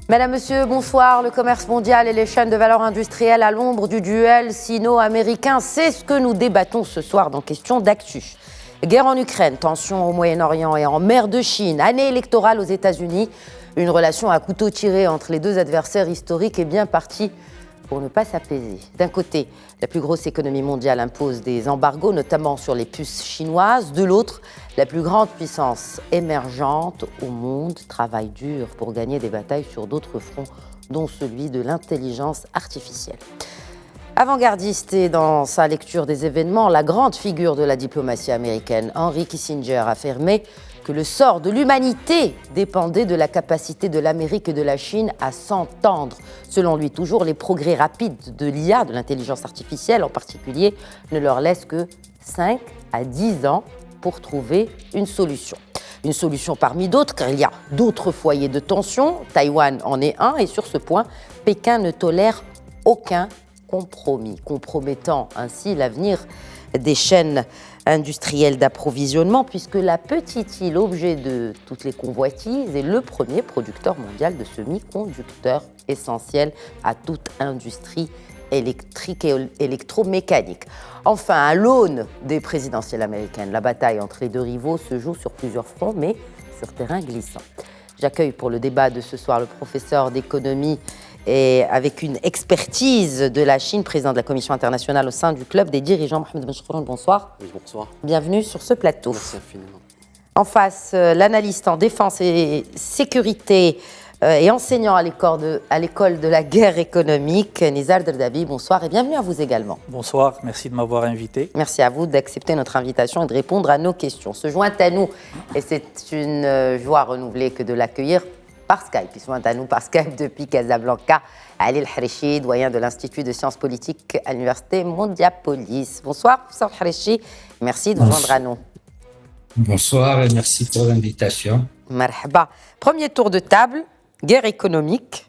Mesdames, Messieurs, bonsoir. Le commerce mondial et les chaînes de valeur industrielle à l'ombre du duel sino-américain, c'est ce que nous débattons ce soir dans Question d'actu. Guerre en Ukraine, tensions au Moyen-Orient et en mer de Chine, année électorale aux États-Unis, une relation à couteau tiré entre les deux adversaires historiques est bien partie pour ne pas s'apaiser. D'un côté, la plus grosse économie mondiale impose des embargos, notamment sur les puces chinoises. De l'autre, la plus grande puissance émergente au monde travaille dur pour gagner des batailles sur d'autres fronts, dont celui de l'intelligence artificielle. Avant-gardiste et dans sa lecture des événements, la grande figure de la diplomatie américaine, Henry Kissinger, affirmait que le sort de l'humanité dépendait de la capacité de l'Amérique et de la Chine à s'entendre. Selon lui, toujours, les progrès rapides de l'IA, de l'intelligence artificielle en particulier, ne leur laissent que 5 à 10 ans pour trouver une solution. Une solution parmi d'autres, car il y a d'autres foyers de tension. Taïwan en est un, et sur ce point, Pékin ne tolère aucun compromis, compromettant ainsi l'avenir des chaînes industrielles d'approvisionnement, puisque la petite île, objet de toutes les convoitises, est le premier producteur mondial de semi-conducteurs essentiels à toute industrie électrique et électromécanique. Enfin, à l'aune des présidentielles américaines, la bataille entre les deux rivaux se joue sur plusieurs fronts, mais sur terrain glissant. J'accueille pour le débat de ce soir le professeur d'économie et avec une expertise de la Chine, président de la Commission internationale au sein du club des dirigeants. Mohamed Benchkouroun, bonsoir. Oui, bonsoir. Bienvenue sur ce plateau. Merci infiniment. En face, l'analyste en défense et sécurité et enseignant à l'école de la guerre économique, Nizar Derdabi, bonsoir et bienvenue à vous également. Bonsoir, merci de m'avoir invité. Merci à vous d'accepter notre invitation et de répondre à nos questions. Se joint à nous, et c'est une joie renouvelée que de l'accueillir par Skype. Il se joint à nous par Skype depuis Casablanca, Ali El-Harichi, doyen de l'Institut de sciences politiques à l'Université Mondiapolis. Bonsoir, professeur El-Harichi. Merci de vous joindre à nous. Bonsoir et merci pour l'invitation. Marhaba. Premier tour de table, guerre économique.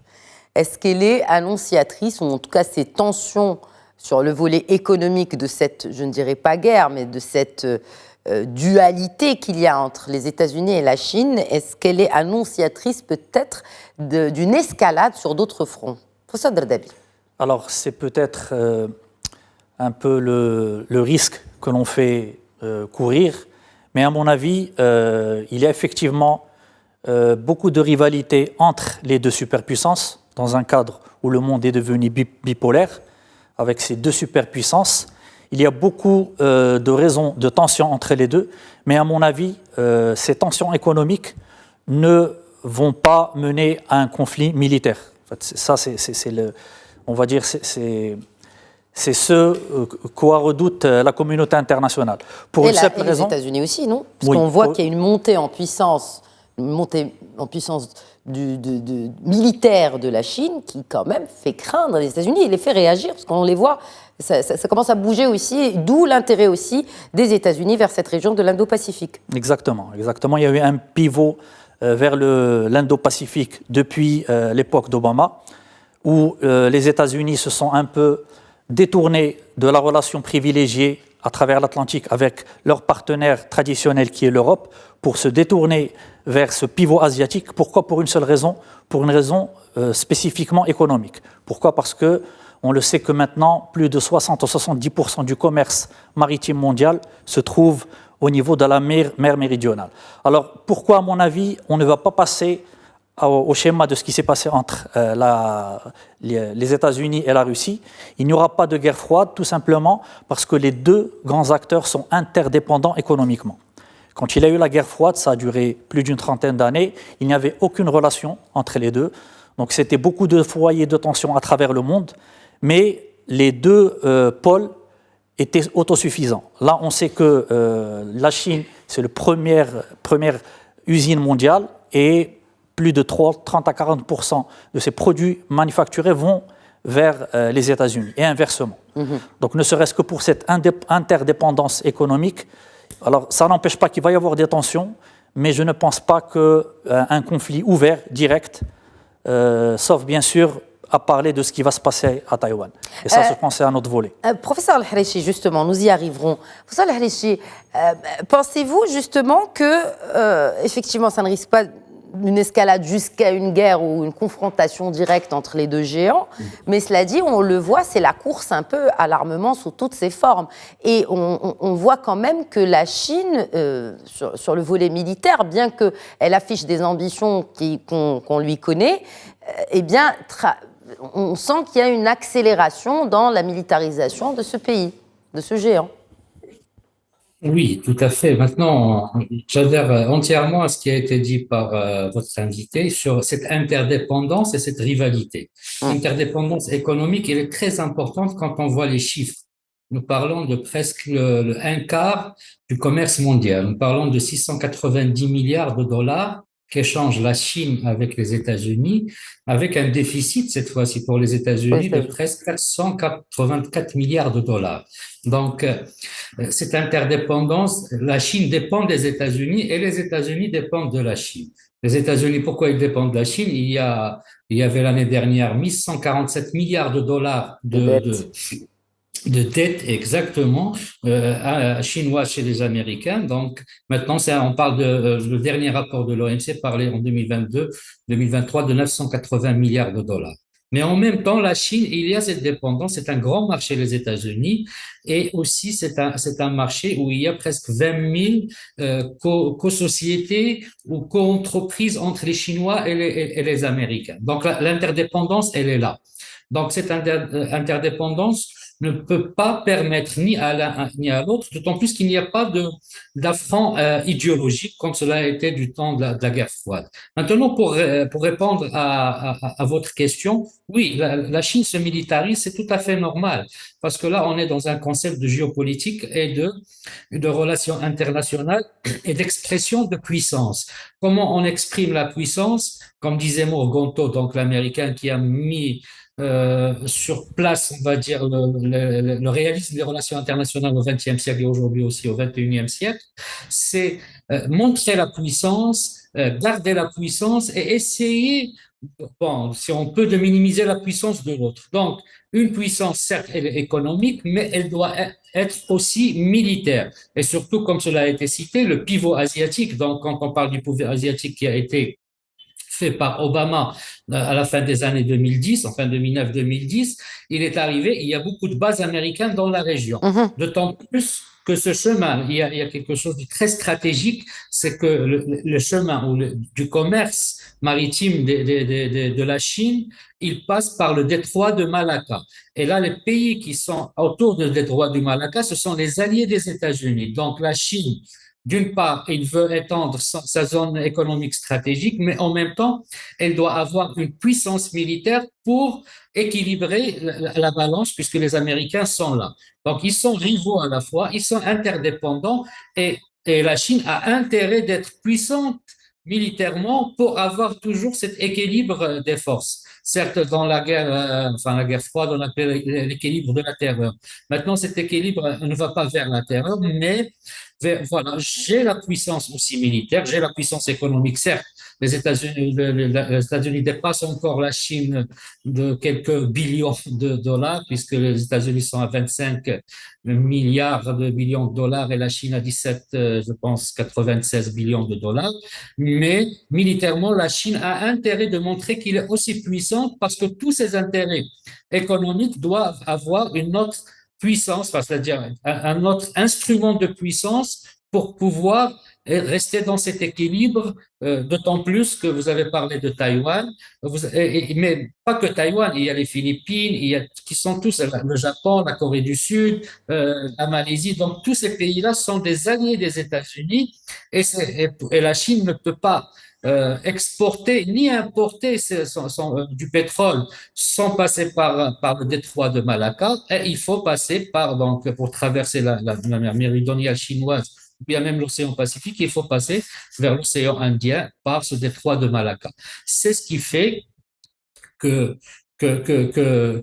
Est-ce qu'elle est annonciatrice, ou en tout cas ces tensions sur le volet économique de cette, je ne dirais pas guerre, mais de cette dualité qu'il y a entre les États-Unis et la Chine, est-ce qu'elle est annonciatrice peut-être d'une escalade sur d'autres fronts? Professeur Derdabi. Alors c'est peut-être un peu le risque que l'on fait courir, mais à mon avis, il y a effectivement beaucoup de rivalité entre les deux superpuissances, dans un cadre où le monde est devenu bipolaire, avec ces deux superpuissances. Il y a beaucoup de raisons de tension entre les deux, mais à mon avis, ces tensions économiques ne vont pas mener à un conflit militaire. En fait, ça, c'est le, on va dire, c'est ce quoi redoute la communauté internationale. Pour et une simple raison. Les États-Unis aussi, non? Parce oui, qu'on voit qu'il y a une montée en puissance militaire de la Chine qui quand même fait craindre les États-Unis et les fait réagir, parce qu'on les voit, ça commence à bouger aussi, d'où l'intérêt aussi des États-Unis vers cette région de l'Indo-Pacifique. Exactement. Il y a eu un pivot vers l'Indo-Pacifique depuis l'époque d'Obama, où les États-Unis se sont un peu détournés de la relation privilégiée à travers l'Atlantique avec leur partenaire traditionnel qui est l'Europe, pour se détourner vers ce pivot asiatique. Pourquoi? Pour une seule raison, pour une raison spécifiquement économique. Pourquoi? Parce que on le sait que maintenant, plus de 60 à 70% du commerce maritime mondial se trouve au niveau de la mer méridionale. Alors, pourquoi, à mon avis, on ne va pas passer au schéma de ce qui s'est passé entre les États-Unis et la Russie? Il n'y aura pas de guerre froide, tout simplement parce que les deux grands acteurs sont interdépendants économiquement. Quand il y a eu la guerre froide, ça a duré plus d'une trentaine d'années, il n'y avait aucune relation entre les deux. Donc c'était beaucoup de foyers de tension à travers le monde, mais les deux pôles étaient autosuffisants. Là, on sait que la Chine, c'est la première usine mondiale, et plus de 30 à 40% de ses produits manufacturés vont vers les États-Unis, et inversement. Donc ne serait-ce que pour cette interdépendance économique, alors ça n'empêche pas qu'il va y avoir des tensions, mais je ne pense pas qu'un conflit ouvert, direct, sauf bien sûr à parler de ce qui va se passer à Taïwan. Et ça, je pense, c'est un autre volet. Professeur Al-Harichi, justement, nous y arriverons. Professeur Al-Harichi, pensez-vous justement que, effectivement, ça ne risque pas une escalade jusqu'à une guerre ou une confrontation directe entre les deux géants, mais cela dit, on le voit, c'est la course un peu à l'armement sous toutes ses formes. Et on voit quand même que la Chine, sur le volet militaire, bien qu'elle affiche des ambitions qu'on lui connaît, eh bien, on sent qu'il y a une accélération dans la militarisation de ce pays, de ce géant. Oui, tout à fait. Maintenant, j'adhère entièrement à ce qui a été dit par votre invité sur cette interdépendance et cette rivalité. L'interdépendance économique, elle est très importante quand on voit les chiffres. Nous parlons de presque le un quart du commerce mondial. Nous parlons de 690 milliards de dollars qu'échange la Chine avec les États-Unis, avec un déficit cette fois-ci pour les États-Unis de presque 484 milliards de dollars. Donc, cette interdépendance, la Chine dépend des États-Unis et les États-Unis dépendent de la Chine. Les États-Unis, pourquoi ils dépendent de la Chine? Il y avait l'année dernière 1147 milliards de dollars de dette exactement chinoise chez les Américains. Donc maintenant, on parle le dernier rapport de l'OMC parlait en 2022-2023 de 980 milliards de dollars. Mais en même temps, la Chine, il y a cette dépendance, c'est un grand marché les États-Unis et aussi c'est un marché où il y a presque 20 000 co-sociétés ou co-entreprises entre les Chinois et les Américains. Donc l'interdépendance, elle est là. Donc cette interdépendance ne peut pas permettre ni à l'un ni à l'autre, d'autant plus qu'il n'y a pas d'affront idéologique comme cela a été du temps de la guerre froide. Maintenant, pour répondre à votre question, oui, la Chine se militarise, c'est tout à fait normal, parce que là, on est dans un concept de géopolitique et de relations internationales et d'expression de puissance. Comment on exprime la puissance? Comme disait Morgonto, donc l'Américain qui a mis sur place, on va dire, le réalisme des relations internationales au XXe siècle et aujourd'hui aussi au XXIe siècle, c'est montrer la puissance, garder la puissance et essayer, bon, si on peut, de minimiser la puissance de l'autre. Donc, une puissance, certes, elle est économique, mais elle doit être aussi militaire. Et surtout, comme cela a été cité, le pivot asiatique. Donc, quand on parle du pivot asiatique qui a été fait par Obama à la fin des années 2010, enfin 2009-2010, il est arrivé, il y a beaucoup de bases américaines dans la région. D'autant plus que ce chemin, il y a quelque chose de très stratégique, c'est que le chemin du commerce maritime de la Chine, il passe par le détroit de Malacca. Et là, les pays qui sont autour du détroit du Malacca, ce sont les alliés des États-Unis. Donc la Chine, d'une part, il veut étendre sa zone économique stratégique, mais en même temps, elle doit avoir une puissance militaire pour équilibrer la balance, puisque les Américains sont là. Donc, ils sont rivaux à la fois, ils sont interdépendants, et la Chine a intérêt d'être puissante militairement pour avoir toujours cet équilibre des forces. Certes, dans la guerre froide, on appelle l'équilibre de la terreur. Maintenant, cet équilibre ne va pas vers la terreur, mais voilà, j'ai la puissance aussi militaire, j'ai la puissance économique, certes. Les États-Unis dépassent encore la Chine de quelques billions de dollars, puisque les États-Unis sont à 25 milliards de billions de dollars et la Chine à 17, je pense, 96 billions de dollars. Mais militairement, la Chine a intérêt de montrer qu'il est aussi puissant parce que tous ses intérêts économiques doivent avoir une autre puissance, c'est-à-dire un autre instrument de puissance pour pouvoir rester dans cet équilibre, d'autant plus que vous avez parlé de Taïwan, mais pas que Taïwan, il y a les Philippines, qui sont tous, le Japon, la Corée du Sud, la Malaisie, donc tous ces pays-là sont des alliés des États-Unis et la Chine ne peut pas exporter ni importer du pétrole sans passer par le détroit de Malacca. Et il faut passer donc, pour traverser la mer méridionale chinoise, ou bien même l'océan Pacifique, il faut passer vers l'océan Indien par ce détroit de Malacca. C'est ce qui fait que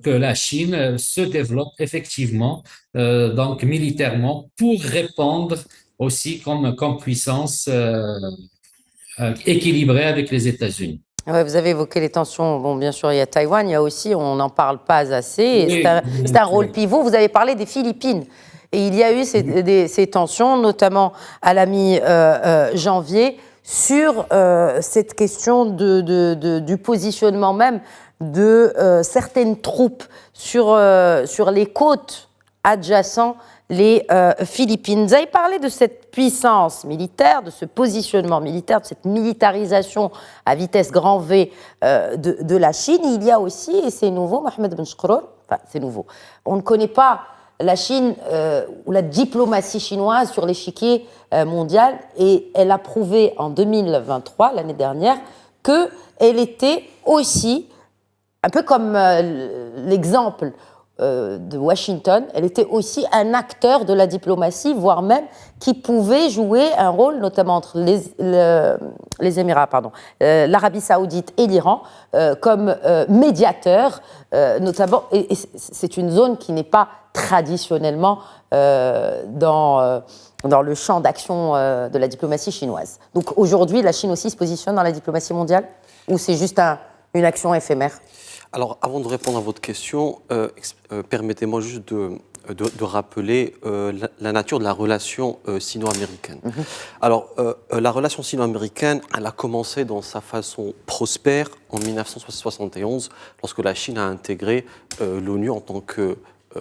la Chine se développe effectivement, donc militairement, pour répondre aussi comme puissance équilibrée avec les États-Unis. Ouais, vous avez évoqué les tensions. Bon, bien sûr, il y a Taïwan, il y a aussi, on n'en parle pas assez. Oui, C'est un rôle pivot. Vous avez parlé des Philippines. Et il y a eu ces tensions, notamment à la mi-janvier, sur cette question du positionnement même de certaines troupes sur les côtes adjacentes les Philippines. Vous avez parlé de cette puissance militaire, de ce positionnement militaire, de cette militarisation à vitesse grand V de la Chine. Il y a aussi, et c'est nouveau, Mohamed Ben Shkrour, enfin c'est nouveau, on ne connaît pas la Chine ou la diplomatie chinoise sur l'échiquier mondial, et elle a prouvé en 2023, l'année dernière, qu'elle était aussi, un peu comme l'exemple de Washington, elle était aussi un acteur de la diplomatie, voire même qui pouvait jouer un rôle, notamment entre les Émirats, l'Arabie Saoudite et l'Iran, comme médiateur, notamment. Et c'est une zone qui n'est pas traditionnellement dans le champ d'action de la diplomatie chinoise. Donc aujourd'hui, la Chine aussi se positionne dans la diplomatie mondiale, ou c'est juste une action éphémère? Alors, avant de répondre à votre question, permettez-moi juste de rappeler la nature de la relation sino-américaine. Alors, la relation sino-américaine, elle a commencé dans sa façon prospère en 1971, lorsque la Chine a intégré l'ONU en tant que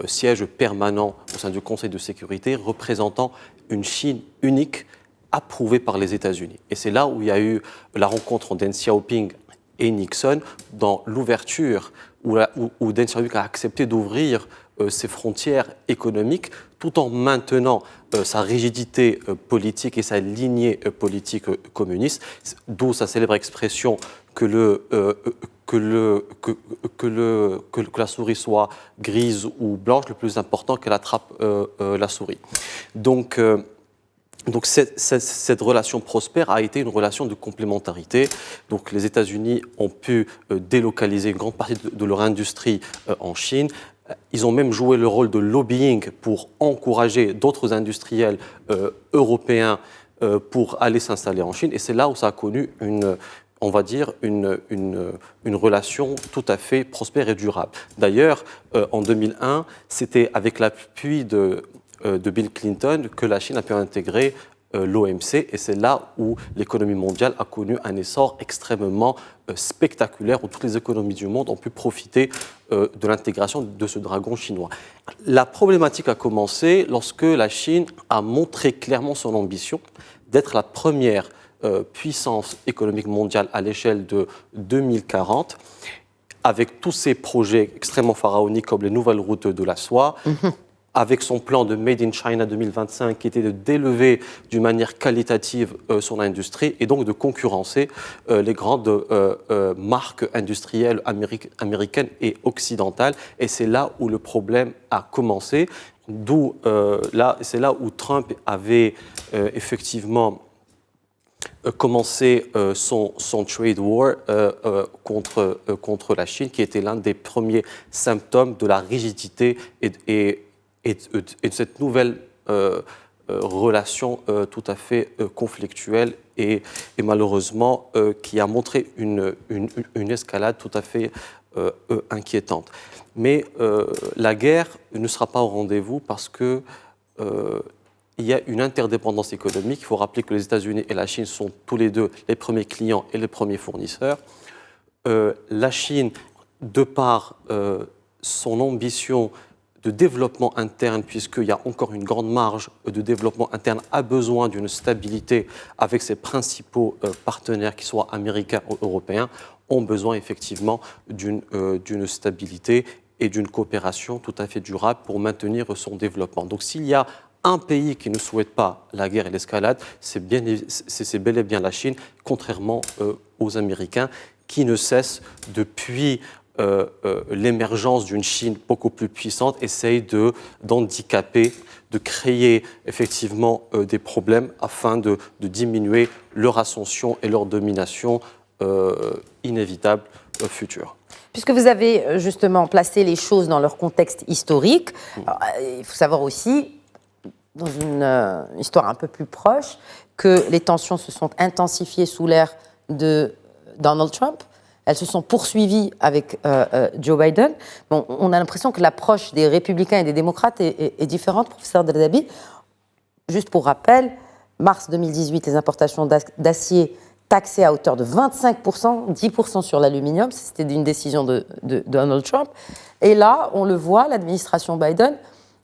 siège permanent au sein du Conseil de sécurité, représentant une Chine unique, approuvée par les États-Unis. Et c'est là où il y a eu la rencontre entre Deng Xiaoping et Nixon, dans l'ouverture où Deng Xiaoping a accepté d'ouvrir ses frontières économiques tout en maintenant sa rigidité politique et sa lignée politique communiste, d'où sa célèbre expression que la souris soit grise ou blanche, le plus important qu'elle attrape la souris. Donc cette relation prospère a été une relation de complémentarité. Donc les États-Unis ont pu délocaliser une grande partie de leur industrie en Chine. Ils ont même joué le rôle de lobbying pour encourager d'autres industriels européens pour aller s'installer en Chine. Et c'est là où ça a connu une relation tout à fait prospère et durable. D'ailleurs, en 2001, c'était avec l'appui de Bill Clinton que la Chine a pu intégrer l'OMC, et c'est là où l'économie mondiale a connu un essor extrêmement spectaculaire, où toutes les économies du monde ont pu profiter de l'intégration de ce dragon chinois. La problématique a commencé lorsque la Chine a montré clairement son ambition d'être la première puissance économique mondiale à l'échelle de 2040, avec tous ces projets extrêmement pharaoniques comme les nouvelles routes de la soie, avec son plan de Made in China 2025 qui était d'élever d'une manière qualitative son industrie et donc de concurrencer les grandes marques industrielles américaines et occidentales. Et c'est là où le problème a commencé. C'est là où Trump avait effectivement commencé son trade war contre la Chine, qui était l'un des premiers symptômes de la rigidité et de cette nouvelle relation tout à fait conflictuelle et malheureusement qui a montré une escalade tout à fait inquiétante. Mais la guerre ne sera pas au rendez-vous parce que il y a une interdépendance économique. Il faut rappeler que les États-Unis et la Chine sont tous les deux les premiers clients et les premiers fournisseurs. La Chine, de par son ambition de développement interne, puisqu'il y a encore une grande marge de développement interne, a besoin d'une stabilité avec ses principaux partenaires, qu'ils soient américains ou européens, ont besoin effectivement d'une stabilité et d'une coopération tout à fait durable pour maintenir son développement. Donc s'il y a un pays qui ne souhaite pas la guerre et l'escalade, c'est bel et bien la Chine, contrairement aux Américains, qui ne cessent depuis l'émergence d'une Chine beaucoup plus puissante, essaye d'handicaper, de créer effectivement des problèmes afin de diminuer leur ascension et leur domination inévitable future. Puisque vous avez justement placé les choses dans leur contexte historique, alors, il faut savoir aussi, dans une histoire un peu plus proche, que les tensions se sont intensifiées sous l'ère de Donald Trump, elles se sont poursuivies avec Joe Biden. Bon, on a l'impression que l'approche des républicains et des démocrates est différente, professeur Deladabi. Juste pour rappel, mars 2018, les importations d'acier taxées à hauteur de 25%, 10% sur l'aluminium, c'était une décision de Donald Trump. Et là, on le voit, l'administration Biden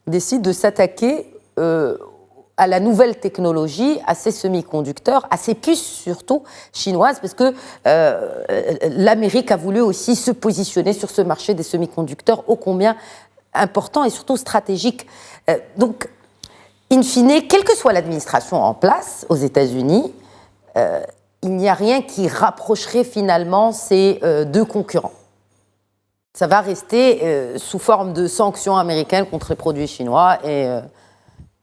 décide de s'attaquer à la nouvelle technologie, à ces semi-conducteurs, à ces puces surtout chinoises, parce que l'Amérique a voulu aussi se positionner sur ce marché des semi-conducteurs ô combien important et surtout stratégique. Donc, in fine, quelle que soit l'administration en place aux États-Unis, il n'y a rien qui rapprocherait finalement ces deux concurrents. Ça va rester sous forme de sanctions américaines contre les produits chinois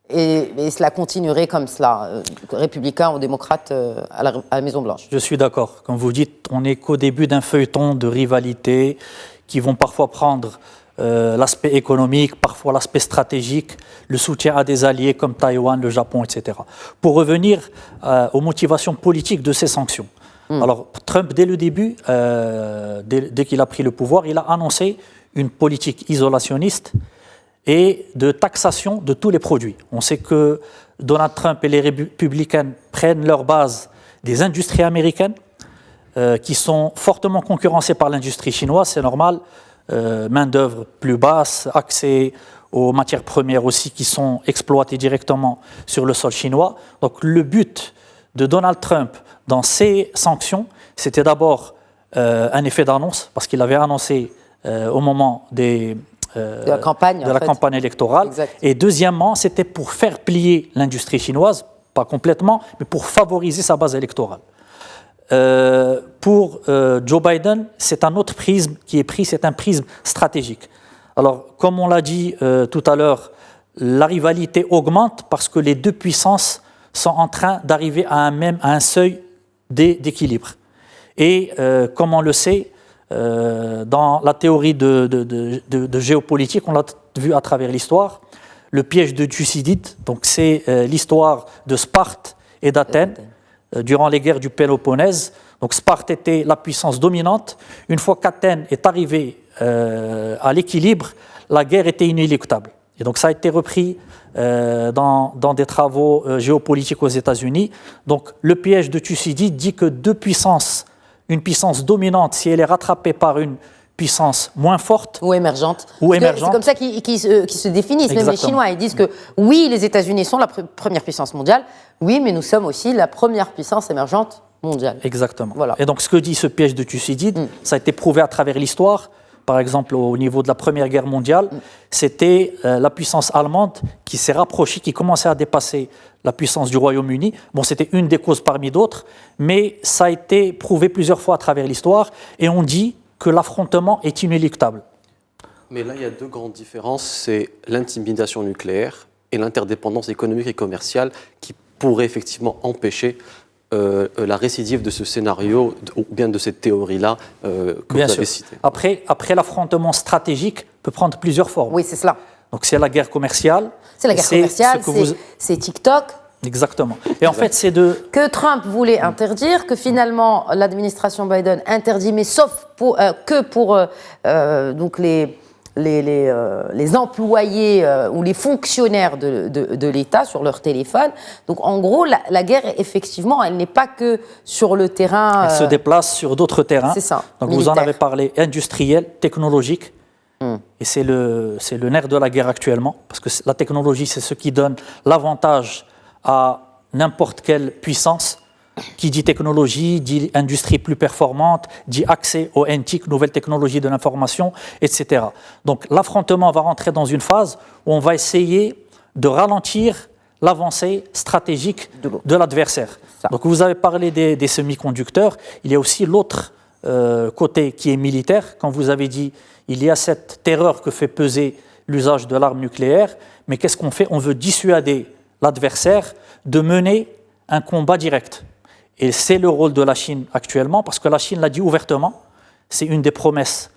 et cela continuerait comme cela, républicains ou démocrates à la Maison-Blanche. Je suis d'accord. Comme vous dites, on n'est qu'au début d'un feuilleton de rivalité qui vont parfois prendre l'aspect économique, parfois l'aspect stratégique, le soutien à des alliés comme Taïwan, le Japon, etc. Pour revenir aux motivations politiques de ces sanctions. Alors, Trump, dès le début, dès qu'il a pris le pouvoir, il a annoncé une politique isolationniste et de taxation de tous les produits. On sait que Donald Trump et les républicains prennent leur base des industries américaines qui sont fortement concurrencées par l'industrie chinoise, c'est normal, main-d'œuvre plus basse, accès aux matières premières aussi qui sont exploitées directement sur le sol chinois. Donc le but de Donald Trump dans ces sanctions, c'était d'abord un effet d'annonce, parce qu'il avait annoncé au moment de la campagne électorale. Exact. Et deuxièmement, c'était pour faire plier l'industrie chinoise, pas complètement, mais pour favoriser sa base électorale. Pour Joe Biden, c'est un autre prisme qui est pris, c'est un prisme stratégique. Alors, comme on l'a dit tout à l'heure, la rivalité augmente parce que les deux puissances sont en train d'arriver à un seuil d'équilibre. Et comme on le sait, dans la théorie de géopolitique, on l'a vu à travers l'histoire, le piège de Thucydide, donc c'est l'histoire de Sparte et d'Athènes durant les guerres du Péloponnèse. Donc Sparte était la puissance dominante. Une fois qu'Athènes est arrivée à l'équilibre, la guerre était inéluctable. Et donc ça a été repris dans des travaux géopolitiques aux États-Unis. Donc le piège de Thucydide dit que deux puissances, une puissance dominante, si elle est rattrapée par une puissance moins forte ou émergente. C'est comme ça qu'ils se définissent. Exactement. Même les Chinois, ils disent que oui, les États-Unis sont la première puissance mondiale, oui, mais nous sommes aussi la première puissance émergente mondiale. Exactement. Voilà. Et donc ce que dit ce piège de Thucydide, ça a été prouvé à travers l'histoire. Par exemple, au niveau de la Première Guerre mondiale, c'était la puissance allemande qui s'est rapprochée, qui commençait à dépasser la puissance du Royaume-Uni. Bon, c'était une des causes parmi d'autres, mais ça a été prouvé plusieurs fois à travers l'histoire, et on dit que l'affrontement est inéluctable. Mais là, il y a deux grandes différences, c'est l'intimidation nucléaire et l'interdépendance économique et commerciale qui pourrait effectivement empêcher la récidive de ce scénario ou bien de cette théorie-là que Bien vous sûr. avez citée. Après, l'affrontement stratégique peut prendre plusieurs formes. Oui, c'est cela. Donc c'est la guerre commerciale. C'est la guerre commerciale, c'est TikTok. Exactement. Et en fait, c'est que Trump voulait interdire, que finalement l'administration Biden interdit, mais sauf que pour donc les employés ou les fonctionnaires de l'État sur leur téléphone. Donc en gros, la guerre, effectivement, elle n'est pas que sur le terrain. Elle se déplace sur d'autres terrains. C'est ça. Donc militaire. vous en avez parlé, industriel, technologique. Et c'est le nerf de la guerre actuellement, parce que la technologie, c'est ce qui donne l'avantage à n'importe quelle puissance. Qui dit technologie, dit industrie plus performante, dit accès aux NTIC, nouvelles technologies de l'information, etc. Donc l'affrontement va rentrer dans une phase où on va essayer de ralentir l'avancée stratégique de l'adversaire. Donc vous avez parlé des semi-conducteurs, il y a aussi l'autre côté qui est militaire. Quand vous avez dit, il y a cette terreur que fait peser l'usage de l'arme nucléaire, mais qu'est-ce qu'on fait? On veut dissuader l'adversaire de mener un combat direct. Et c'est le rôle de la Chine actuellement, parce que la Chine l'a dit ouvertement, c'est une des promesses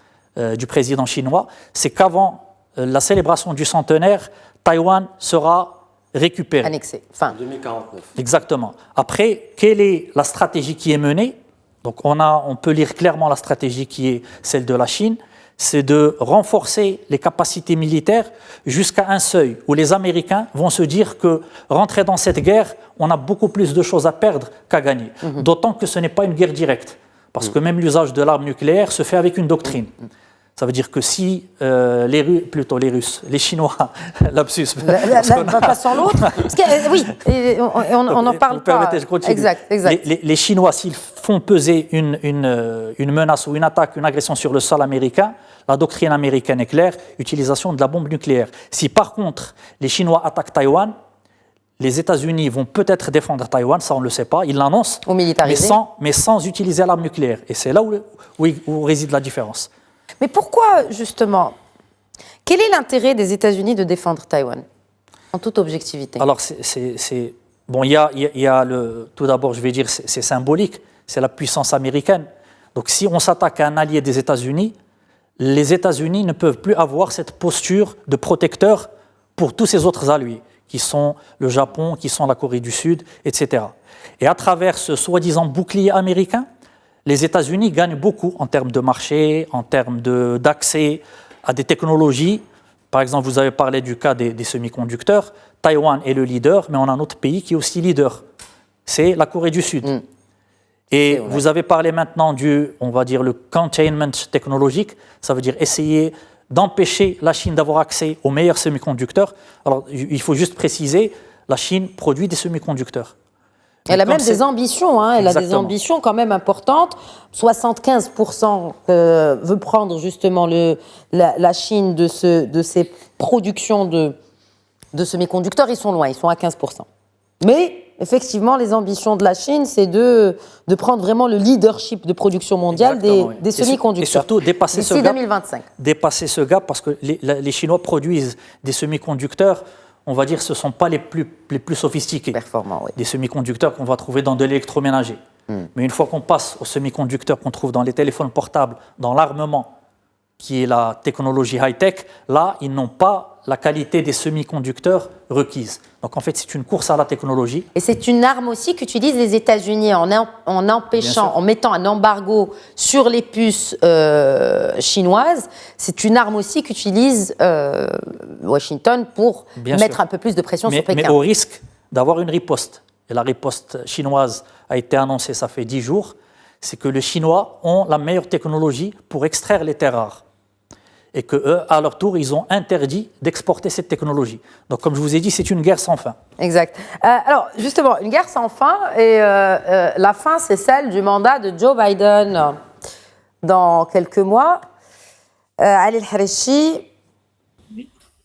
du président chinois, c'est qu'avant la célébration du centenaire, Taïwan sera récupéré. Annexé. Fin. 2049. Exactement. Après, quelle est la stratégie qui est menée? Donc on peut lire clairement la stratégie qui est celle de la Chine, c'est de renforcer les capacités militaires jusqu'à un seuil où les Américains vont se dire que rentrer dans cette guerre, on a beaucoup plus de choses à perdre qu'à gagner. D'autant que ce n'est pas une guerre directe, parce que même l'usage de l'arme nucléaire se fait avec une doctrine. Ça veut dire que si les Chinois, lapsus, l'un va pas sans l'autre. Oui, on n'en parle vous pas. Permettez, je continue. Exact. Les Chinois, s'ils font peser une menace ou une attaque, une agression sur le sol américain, la doctrine américaine est claire, utilisation de la bombe nucléaire. Si par contre les Chinois attaquent Taïwan, les États-Unis vont peut-être défendre Taïwan, ça on ne le sait pas, ils l'annoncent, mais sans utiliser l'arme nucléaire. Et c'est là où réside la différence. Mais pourquoi, justement, quel est l'intérêt des États-Unis de défendre Taïwan, en toute objectivité? Alors, bon, il y a tout d'abord, je vais dire, c'est symbolique, c'est la puissance américaine. Donc, si on s'attaque à un allié des États-Unis, les États-Unis ne peuvent plus avoir cette posture de protecteur pour tous ces autres alliés, qui sont le Japon, qui sont la Corée du Sud, etc. Et à travers ce soi-disant bouclier américain, les États-Unis gagnent beaucoup en termes de marché, en termes d'accès à des technologies. Par exemple, vous avez parlé du cas des semi-conducteurs. Taïwan est le leader, mais on a un autre pays qui est aussi leader. C'est la Corée du Sud. Et vous avez parlé maintenant on va dire, le containment technologique. Ça veut dire essayer d'empêcher la Chine d'avoir accès aux meilleurs semi-conducteurs. Alors, il faut juste préciser, la Chine produit des semi-conducteurs. Elle a même des ambitions, hein. Elle Exactement. a des ambitions quand même importantes. 75% veut prendre justement la Chine de ses productions de semi-conducteurs. Ils sont loin, ils sont à 15%. Mais effectivement, les ambitions de la Chine, c'est de prendre vraiment le leadership de production mondiale des semi-conducteurs. Et surtout dépasser ce gap. D'ici 2025. Dépasser ce gap parce que les Chinois produisent des semi-conducteurs. On va dire que ce ne sont pas les plus sophistiqués. Performants, oui. Des semi-conducteurs qu'on va trouver dans de l'électroménager. Mais une fois qu'on passe aux semi-conducteurs qu'on trouve dans les téléphones portables, dans l'armement, qui est la technologie high-tech, là, ils n'ont pas la qualité des semi-conducteurs requises. Donc en fait, c'est une course à la technologie. Et c'est une arme aussi qu'utilisent les États-Unis en empêchant, en mettant un embargo sur les puces chinoises. C'est une arme aussi qu'utilise Washington pour mettre un peu plus de pression sur Pékin. Mais au risque d'avoir une riposte. Et la riposte chinoise a été annoncée, ça fait 10 jours. C'est que les Chinois ont la meilleure technologie pour extraire les terres rares. Et qu'eux, à leur tour, ils ont interdit d'exporter cette technologie. Donc, comme je vous ai dit, c'est une guerre sans fin. Exact. Alors, justement, une guerre sans fin, et la fin, c'est celle du mandat de Joe Biden dans quelques mois. Ali El-Harichi,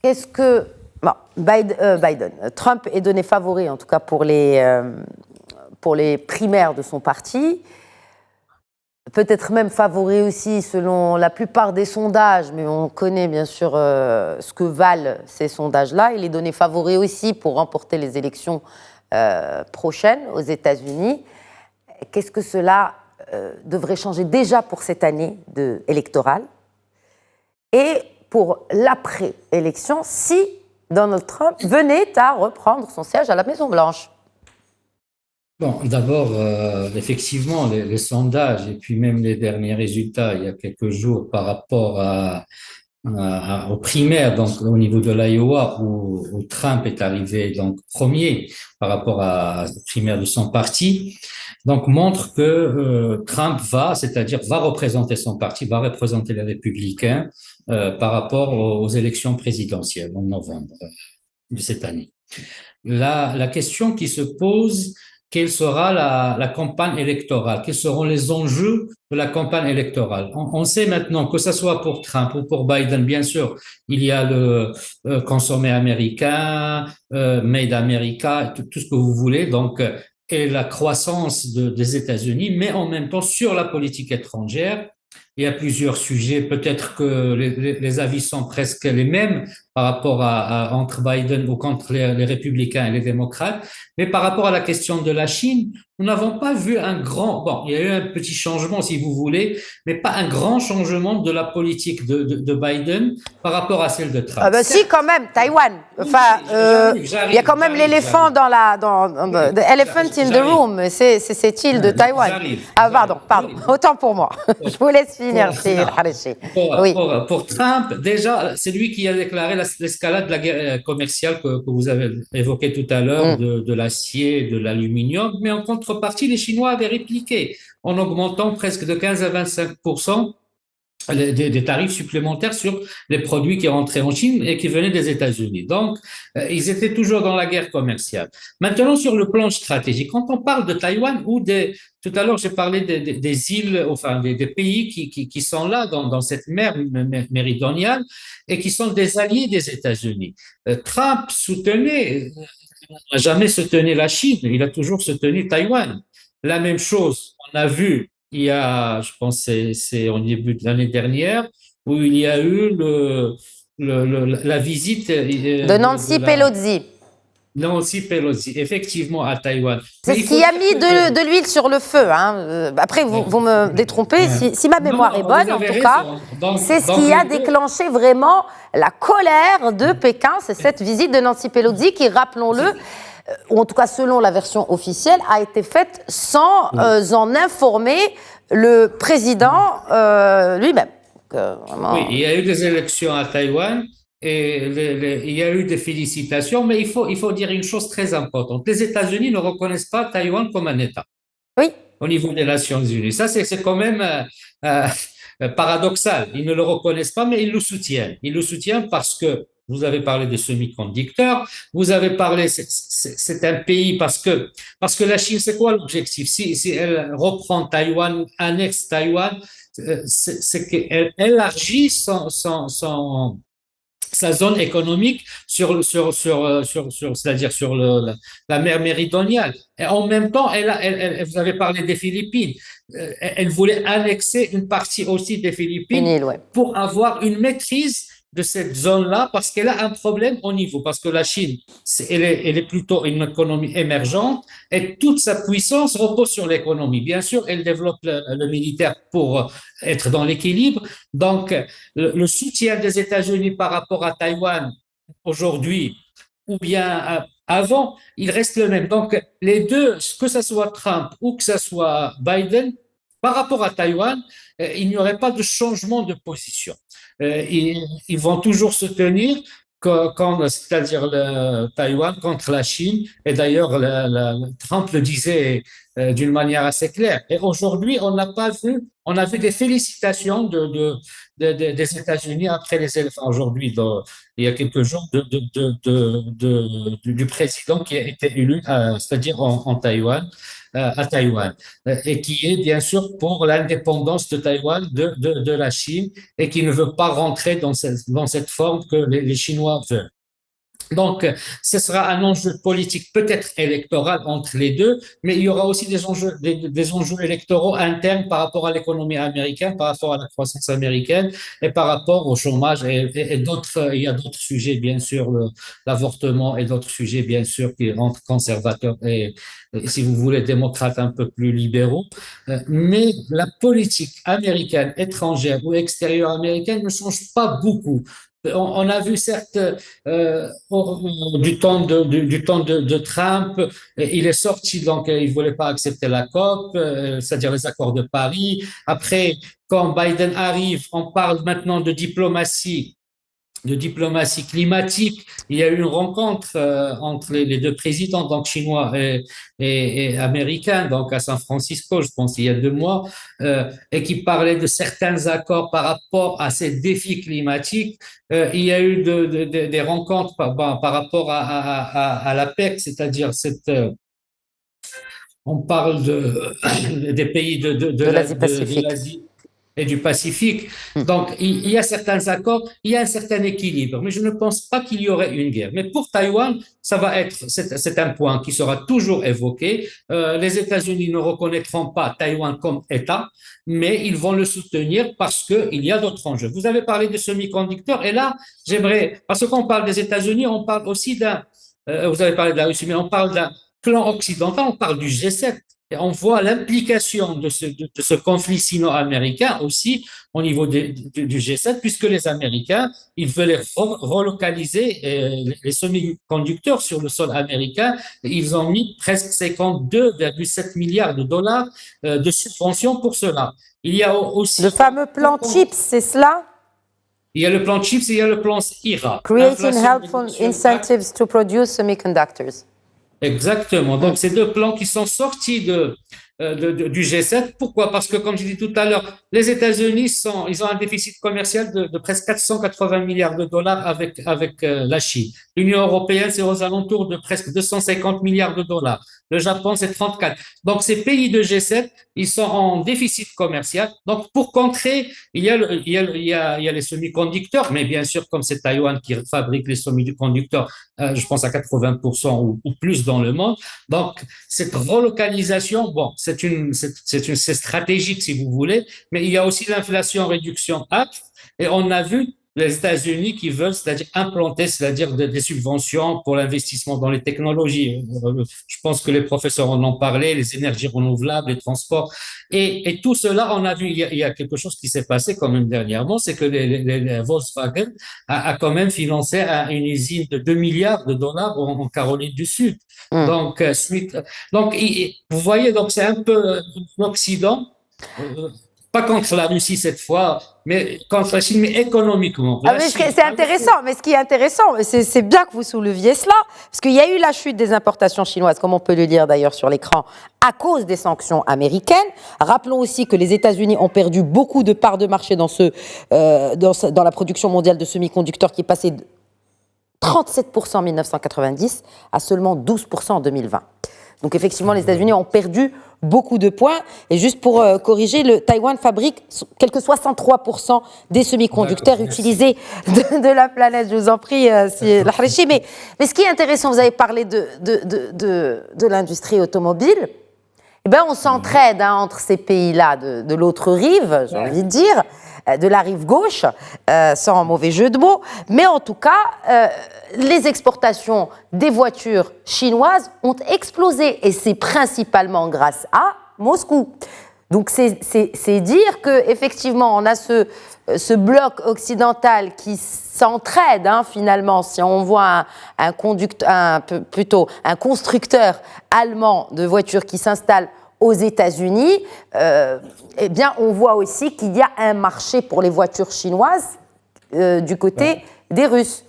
qu'est-ce que... Bon, Biden, Trump est donné favori, en tout cas pour les primaires de son parti. Peut-être même favori aussi selon la plupart des sondages, mais on connaît bien sûr ce que valent ces sondages-là. Il est donné favori aussi pour remporter les élections prochaines aux États-Unis. Qu'est-ce que cela devrait changer déjà pour cette année électorale et pour l'après-élection si Donald Trump venait à reprendre son siège à la Maison-Blanche? Bon, d'abord, effectivement, les sondages et puis même les derniers résultats il y a quelques jours par rapport aux primaires, donc au niveau de l'Iowa où Trump est arrivé donc premier par rapport à la primaire de son parti, donc montre que Trump c'est-à-dire va représenter son parti, va représenter les républicains par rapport aux élections présidentielles en novembre de cette année. La question qui se pose, quelle sera la campagne électorale? Quels seront les enjeux de la campagne électorale? On sait maintenant que ce soit pour Trump ou pour Biden, bien sûr, il y a le consommé américain, made America, tout ce que vous voulez, donc, et la croissance des États-Unis, mais en même temps sur la politique étrangère. Il y a plusieurs sujets, peut-être que les avis sont presque les mêmes, par rapport entre Biden ou contre les républicains et les démocrates. Mais par rapport à la question de la Chine, nous n'avons pas vu bon, il y a eu un petit changement, si vous voulez, mais pas un grand changement de la politique de Biden par rapport à celle de Trump. Ah bah si, quand même, Taïwan. Enfin, il y a quand même l'éléphant the elephant in the room, c'est cette île de Taïwan. Ah, pardon, autant pour moi. Je vous laisse finir, Seyed Harischi. Pour Trump, déjà, c'est lui qui a déclaré l'escalade de la guerre commerciale que vous avez évoquée tout à l'heure, de l'acier, de l'aluminium, mais en contrepartie, les Chinois avaient répliqué en augmentant presque de 15 à 25% des tarifs supplémentaires sur les produits qui rentraient en Chine et qui venaient des États-Unis. Donc, ils étaient toujours dans la guerre commerciale. Maintenant, sur le plan stratégique, quand on parle de Taïwan tout à l'heure, j'ai parlé des îles, enfin, des pays qui sont là dans cette mer méridionale et qui sont des alliés des États-Unis. Trump n'a jamais soutenu la Chine, il a toujours soutenu Taïwan. La même chose, on a vu il y a, je pense, c'est au début de l'année dernière, où il y a eu la visite de Nancy Pelosi. Nancy Pelosi, effectivement, à Taïwan. C'est ce qui a mis de l'huile sur le feu. Hein. Après, vous me détrompez. Si ma mémoire est bonne, en tout cas, c'est ce qui a déclenché vraiment la colère de Pékin. C'est cette visite de Nancy Pelosi qui, rappelons-le, ou en tout cas selon la version officielle, a été faite sans en informer le président lui-même. Oui, il y a eu des élections à Taïwan et il y a eu des félicitations, mais il faut dire une chose très importante. Les États-Unis ne reconnaissent pas Taïwan comme un État. Oui. Au niveau des Nations Unies. Ça, c'est quand même paradoxal. Ils ne le reconnaissent pas, mais ils le soutiennent. Ils le soutiennent parce que vous avez parlé des semi-conducteurs, vous avez parlé, c'est un pays parce que la Chine, c'est quoi l'objectif? Si elle reprend Taïwan, annexe Taïwan, c'est qu'elle élargit sa zone économique c'est-à-dire sur la mer méridionale. Et en même temps, vous avez parlé des Philippines. Elle voulait annexer une partie aussi des Philippines pour avoir une maîtrise de cette zone-là parce qu'elle a un problème au niveau, parce que la Chine, elle est plutôt une économie émergente et toute sa puissance repose sur l'économie. Bien sûr, elle développe le militaire pour être dans l'équilibre. Donc, le soutien des États-Unis par rapport à Taïwan aujourd'hui ou bien avant, il reste le même. Donc, les deux, que ce soit Trump ou que ce soit Biden, par rapport à Taïwan, il n'y aurait pas de changement de position. Ils vont toujours se tenir, c'est-à-dire Taïwan contre la Chine. Et d'ailleurs, Trump le disait d'une manière assez claire. Et aujourd'hui, on n'a pas vu, on a vu des félicitations des États-Unis après les élections. Aujourd'hui, il y a quelques jours, du président qui a été élu, c'est-à-dire en Taïwan. À Taïwan, et qui est bien sûr pour l'indépendance de Taïwan de la Chine et qui ne veut pas rentrer dans cette forme que les Chinois veulent. Donc, ce sera un enjeu politique peut-être électoral entre les deux, mais il y aura aussi des enjeux électoraux internes par rapport à l'économie américaine, par rapport à la croissance américaine et par rapport au chômage et d'autres. Il y a d'autres sujets, bien sûr, l'avortement et d'autres sujets, bien sûr, qui rentrent conservateurs et si vous voulez, démocrates un peu plus libéraux. Mais la politique américaine, étrangère ou extérieure américaine ne change pas beaucoup. On a vu certes du temps de Trump, il est sorti donc il voulait pas accepter la COP, c'est-à-dire les accords de Paris. Après, quand Biden arrive, on parle maintenant de diplomatie climatique. Il y a eu une rencontre entre les deux présidents, donc chinois et américains, donc à San Francisco, je pense, il y a 2 mois, et qui parlait de certains accords par rapport à ces défis climatiques. Il y a eu des rencontres par rapport à l'APEC, c'est-à-dire on parle des pays de l'Asie-Pacifique. et du Pacifique. Donc, il y a certains accords, il y a un certain équilibre, mais je ne pense pas qu'il y aurait une guerre. Mais pour Taïwan, c'est un point qui sera toujours évoqué. Les États-Unis ne reconnaîtront pas Taïwan comme État, mais ils vont le soutenir parce qu'il y a d'autres enjeux. Vous avez parlé de semi-conducteurs, et là, parce qu'on parle des États-Unis, on parle aussi vous avez parlé de la Russie, mais on parle d'un clan occidental, on parle du G7. Et on voit l'implication de ce conflit sino-américain aussi au niveau du G7, puisque les Américains, ils veulent relocaliser les semi-conducteurs sur le sol américain. Ils ont mis presque 52,7 milliards de dollars de subventions pour cela. Il y a aussi Le fameux plan CHIPS, c'est cela? il y a le plan CHIPS et il y a le plan IRA. Creating helpful incentives to produce semiconductors. Exactement. Donc, ces deux plans qui sont sortis du G7. Pourquoi? Parce que, comme je dis tout à l'heure, les États-Unis ils ont un déficit commercial de presque 480 milliards de dollars avec la Chine. L'Union européenne, c'est aux alentours de presque 250 milliards de dollars. Le Japon, c'est 34. Donc, ces pays de G7, ils sont en déficit commercial. Donc, pour contrer, il y a les semi-conducteurs, mais bien sûr, comme c'est Taïwan qui fabrique les semi-conducteurs, je pense à 80% ou plus dans le monde. Donc, cette relocalisation, bon, c'est stratégique si vous voulez, mais il y a aussi l'Inflation Réduction Act, et on a vu les États-Unis qui veulent, c'est-à-dire implanter, c'est-à-dire des subventions pour l'investissement dans les technologies. Je pense que les professeurs en ont parlé, les énergies renouvelables, les transports, et tout cela, on a vu, il y a quelque chose qui s'est passé quand même dernièrement, c'est que les Volkswagen a quand même financé une usine de 2 milliards de dollars en Caroline du Sud. Donc, vous voyez, donc c'est un peu l'Occident, pas contre la Russie cette fois, mais contre la Chine, mais économiquement. Ah, mais c'est intéressant, mais ce qui est intéressant, c'est bien que vous souleviez cela, parce qu'il y a eu la chute des importations chinoises, comme on peut le lire d'ailleurs sur l'écran, à cause des sanctions américaines. Rappelons aussi que les États-Unis ont perdu beaucoup de parts de marché dans la production mondiale de semi-conducteurs, qui est passée de 37% en 1990 à seulement 12% en 2020. Donc effectivement, les États-Unis ont perdu beaucoup de points. Et juste pour corriger, Taïwan fabrique quelques 63% des semi-conducteurs utilisés de la planète. Je vous en prie, mais ce qui est intéressant, vous avez parlé de l'industrie automobile. Eh ben, on s'entraide entre ces pays-là de l'autre rive, j'ai envie de dire, de la rive gauche, sans mauvais jeu de mots. Mais en tout cas, les exportations des voitures chinoises ont explosé. Et c'est principalement grâce à Moscou. Donc c'est dire qu'effectivement, on a ce bloc occidental qui s'entraide, finalement. Si on voit un constructeur allemand de voitures qui s'installe aux États-Unis, eh bien, on voit aussi qu'il y a un marché pour les voitures chinoises du côté des Russes.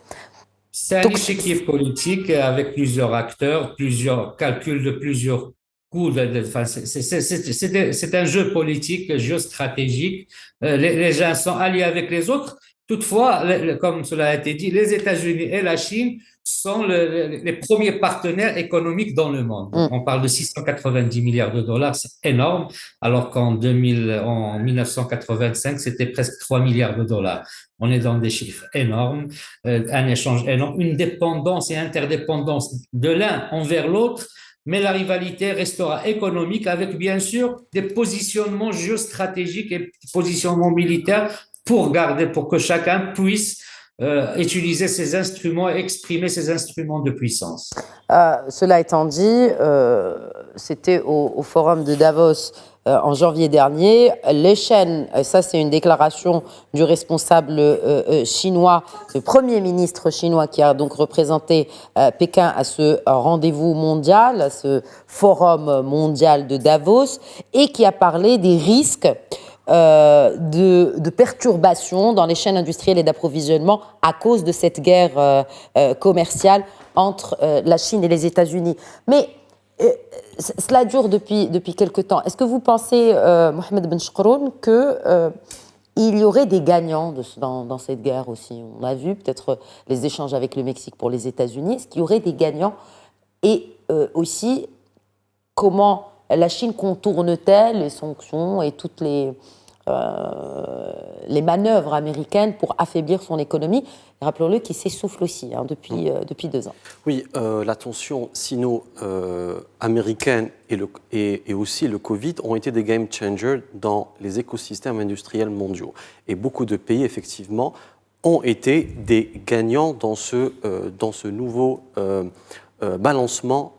C'est un échiquier politique avec plusieurs acteurs, plusieurs calculs de plusieurs coûts. C'est un jeu politique, géostratégique. Les gens sont alliés avec les autres. Toutefois, comme cela a été dit, les États-Unis et la Chine sont les premiers partenaires économiques dans le monde. On parle de 690 milliards de dollars, c'est énorme, alors qu'en 1985, c'était presque 3 milliards de dollars. On est dans des chiffres énormes, un échange énorme, une dépendance et interdépendance de l'un envers l'autre, mais la rivalité restera économique avec bien sûr des positionnements géostratégiques et positionnements militaires pour que chacun puisse utiliser ses instruments et exprimer ses instruments de puissance. Cela étant dit, c'était au forum de Davos en janvier dernier. Les chaînes, ça c'est une déclaration du responsable chinois, le premier ministre chinois qui a donc représenté Pékin à ce rendez-vous mondial, à ce forum mondial de Davos, et qui a parlé des risques de perturbations dans les chaînes industrielles et d'approvisionnement à cause de cette guerre commerciale entre la Chine et les États-Unis. Mais cela dure depuis quelque temps. Est-ce que vous pensez, Mohamed Ben Chekroun, qu'il y aurait des gagnants dans cette guerre aussi? On a vu peut-être les échanges avec le Mexique pour les États-Unis. Est-ce qu'il y aurait des gagnants? Et aussi, comment la Chine contourne-t-elle les sanctions et toutes les les manœuvres américaines pour affaiblir son économie. Et rappelons-le qu'il s'essouffle aussi depuis 2 ans. Oui, la tension sino-américaine et aussi le Covid ont été des game changers dans les écosystèmes industriels mondiaux. Et beaucoup de pays, effectivement, ont été des gagnants dans ce nouveau balancement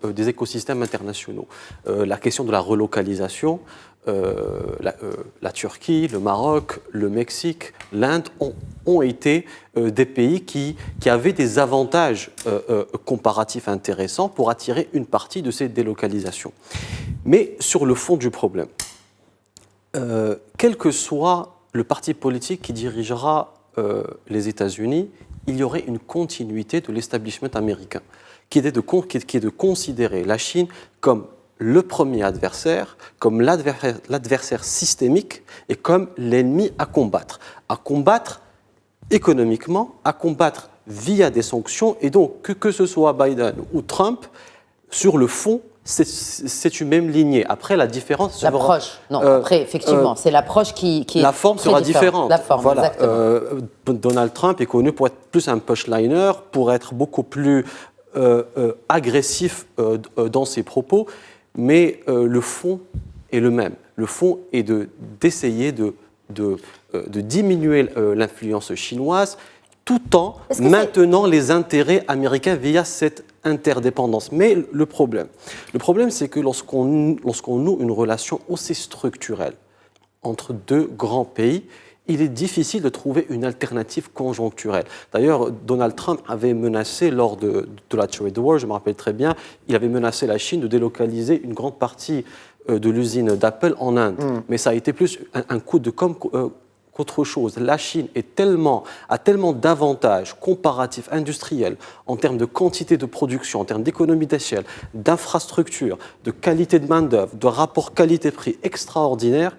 des écosystèmes internationaux. La question de la relocalisation, la Turquie, le Maroc, le Mexique, l'Inde ont été des pays qui avaient des avantages comparatifs intéressants pour attirer une partie de ces délocalisations. Mais sur le fond du problème, quel que soit le parti politique qui dirigera les États-Unis, il y aurait une continuité de l'establishment américain, qui est de considérer la Chine comme le premier adversaire, comme l'adversaire systémique et comme l'ennemi à combattre économiquement, à combattre via des sanctions. Et donc, que ce soit Biden ou Trump, sur le fond, c'est une même lignée. Après, la différence... L'approche, après, effectivement, c'est l'approche qui est la forme sera différente. La forme, voilà. Exactement. Donald Trump est connu pour être plus un pushliner, pour être beaucoup plus agressif dans ses propos, mais le fond est le même. Le fond est d'essayer de diminuer l'influence chinoise tout en maintenant les intérêts américains via cette interdépendance. Mais le problème, c'est que lorsqu'on noue une relation aussi structurelle entre deux grands pays, il est difficile de trouver une alternative conjoncturelle. D'ailleurs, Donald Trump avait menacé lors de la trade war, je me rappelle très bien, il avait menacé la Chine de délocaliser une grande partie de l'usine d'Apple en Inde. Mais ça a été plus un coup de com' qu'autre chose. La Chine a tellement d'avantages comparatifs industriels en termes de quantité de production, en termes d'économie d'échelle, d'infrastructures, de qualité de main-d'œuvre, de rapport qualité-prix extraordinaire.